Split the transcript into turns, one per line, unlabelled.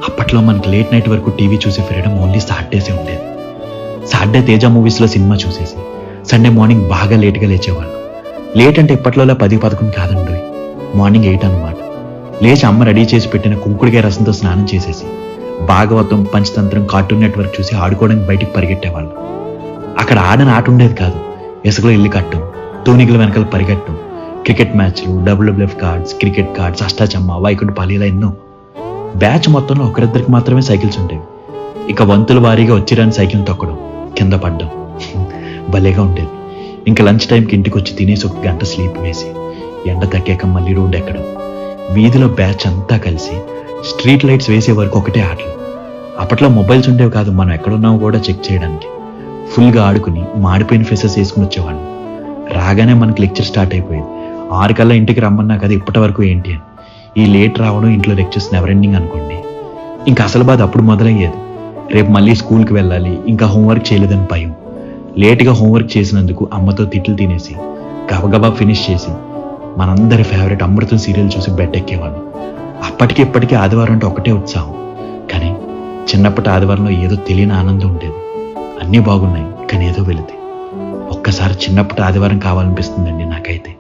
అప్పట్లో మనకి late night వరకు టీవీ చూసే ఫ్రీడమ్ ఓన్లీ సాటర్డేసే ఉండేది. సాటర్డే తేజ మూవీస్లో సినిమా చూసేసి సండే మార్నింగ్ బాగా లేట్గా లేచేవాళ్ళు. లేట్ అంటే ఇప్పట్లోలా 10-11 కాదండి, మార్నింగ్ 8 అనమాట. లేచి అమ్మ రెడీ చేసి పెట్టిన కుంకుడికాయ రసంతో స్నానం చేసేసి భాగవతం, పంచతంత్రం, కార్టూన్ నెట్వర్క్ చూసి ఆడుకోవడానికి బయటికి పరిగెట్టేవాళ్ళు. అక్కడ ఆడని ఆట ఉండేది కాదు. ఇసుకలో ఇల్లు కట్టం, తూనికల వెనకాల పరిగెట్టం, క్రికెట్ మ్యాచ్లు, WWF కార్డ్స్, క్రికెట్ కార్డ్స్, అష్టాచమ్మ, వైకుంఠపాలి, ఇలా ఎన్నో. బ్యాచ్ మొత్తంలో ఒకరిద్దరికి మాత్రమే సైకిల్స్ ఉండేవి. ఇక వంతుల వారీగా వచ్చిరాని సైకిల్ తొక్కడం, కింద పడ్డం భలేగా ఉండేది. ఇంకా లంచ్ టైంకి ఇంటికి వచ్చి తినేసి 1 గంట స్లీప్ వేసి ఎండ తగ్గాక మళ్ళీ రోడ్డు ఎక్కడం. వీధిలో బ్యాచ్ అంతా కలిసి స్ట్రీట్ లైట్స్ వేసే వరకు ఒకటే ఆటలు. అప్పట్లో మొబైల్స్ ఉండేవి కాదు, మనం ఎక్కడున్నామో కూడా చెక్ చేయడానికి. ఫుల్గా ఆడుకుని మాడిపోయిన ఫేసెస్ వేసుకుని వచ్చేవాళ్ళం. రాగానే మనకి లెక్చర్ స్టార్ట్ అయిపోయేది. 6 కల్లా ఇంటికి రమ్మన్నా కదా, ఇప్పటి వరకు ఏంటి అని. ఈ లేట్ రావడం, ఇంట్లో లెక్చర్స్ నెవర్ ఎండింగ్ అనుకోండి. ఇంకా అసలు బాధ అప్పుడు మొదలయ్యేది. రేపు మళ్ళీ స్కూల్కి వెళ్ళాలి, ఇంకా హోంవర్క్ చేయలేదని భయం. లేట్గా హోంవర్క్ చేసినందుకు అమ్మతో తిట్లు తినేసి గబగబా ఫినిష్ చేసి మనందరి ఫేవరెట్ అమృతం సీరియల్ చూసి బెడ్ ఎక్కేవాళ్ళం. అప్పటికి ఇప్పటికీ ఆదివారం అంటే ఒకటే ఉత్సాహం. కానీ చిన్నప్పటి ఆదివారంలో ఏదో తెలియని ఆనందం ఉండేది. అన్నీ బాగున్నాయి, కానీ ఏదో వెళితే ఒక్కసారి చిన్నప్పటి ఆదివారం కావాలనిపిస్తుందండి నాకైతే.